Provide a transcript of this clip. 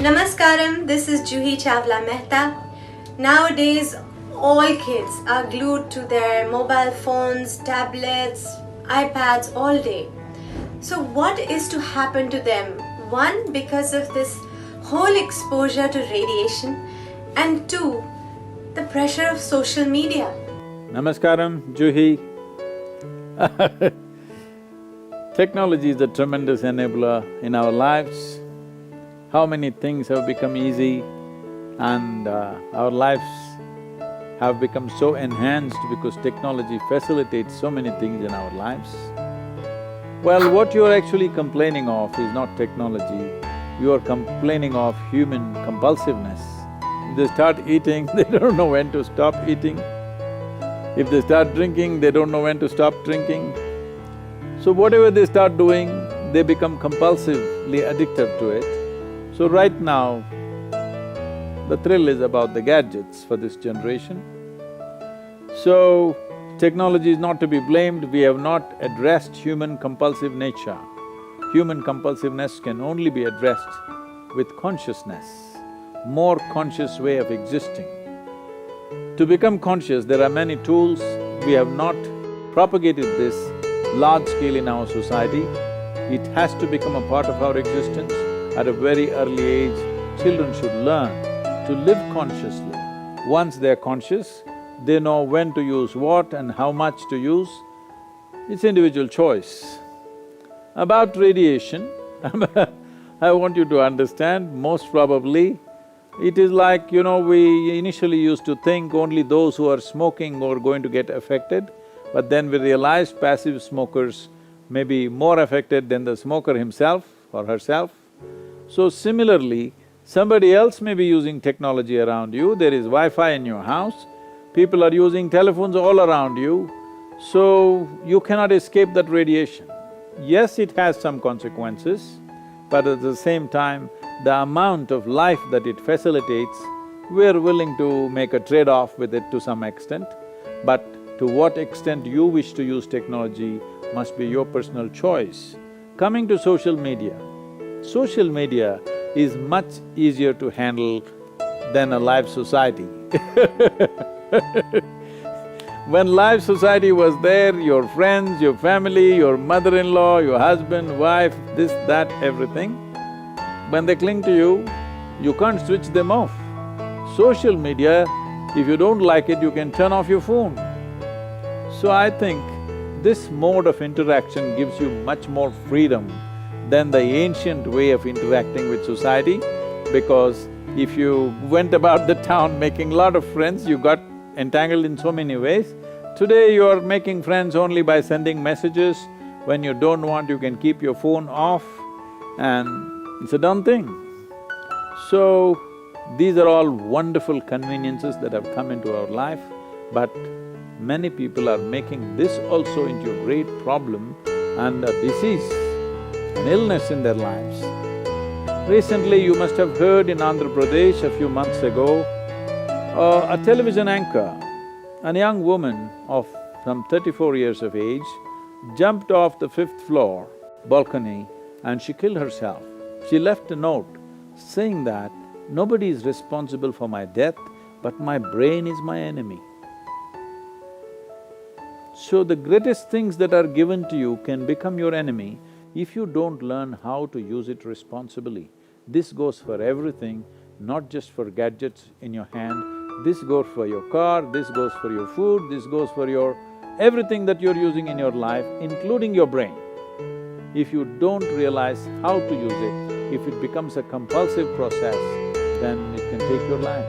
Namaskaram, this is Juhi Chawla Mehta. Nowadays, all kids are glued to their mobile phones, tablets, iPads all day. So what is to happen to them? One, because of this whole exposure to radiation, and two, the pressure of social media. Namaskaram, Juhi. Technology is a tremendous enabler in our lives. How many things have become easy and our lives have become so enhanced because technology facilitates so many things in our lives. Well, what you're actually complaining of is not technology, you are complaining of human compulsiveness. If they start eating, they don't know when to stop eating. If they start drinking, they don't know when to stop drinking. So whatever they start doing, they become compulsively addicted to it. So right now, the thrill is about the gadgets for this generation. So, technology is not to be blamed, we have not addressed human compulsive nature. Human compulsiveness can only be addressed with consciousness, more conscious way of existing. To become conscious, there are many tools. We have not propagated this large scale in our society. It has to become a part of our existence. At a very early age, children should learn to live consciously. Once they're conscious, they know when to use what and how much to use. It's individual choice. About radiation, I want you to understand, most probably, it is like, we initially used to think only those who are smoking were going to get affected, but then we realized passive smokers may be more affected than the smoker himself or herself. So similarly, somebody else may be using technology around you, there is Wi-Fi in your house, people are using telephones all around you, so you cannot escape that radiation. Yes, it has some consequences, but at the same time, the amount of life that it facilitates, we're willing to make a trade-off with it to some extent, but to what extent you wish to use technology must be your personal choice. Coming to social media is much easier to handle than a live society. When live society was there, your friends, your family, your mother-in-law, your husband, wife, this, that, everything, when they cling to you, you can't switch them off. Social media, if you don't like it, you can turn off your phone. So I think this mode of interaction gives you much more freedom than the ancient way of interacting with society, because if you went about the town making lot of friends, you got entangled in so many ways. Today you are making friends only by sending messages. When you don't want, you can keep your phone off and it's a done thing. So, these are all wonderful conveniences that have come into our life, but many people are making this also into a great problem and a disease, an illness in their lives. Recently, you must have heard in Andhra Pradesh a few months ago, a television anchor, a young woman of some 34 years of age, jumped off the 5th floor balcony and she killed herself. She left a note saying that, "Nobody is responsible for my death, but my brain is my enemy." So the greatest things that are given to you can become your enemy if you don't learn how to use it responsibly. This goes for everything, not just for gadgets in your hand. This goes for your car, this goes for your food, this goes for your… everything that you're using in your life, including your brain. If you don't realize how to use it, if it becomes a compulsive process, then it can take your life.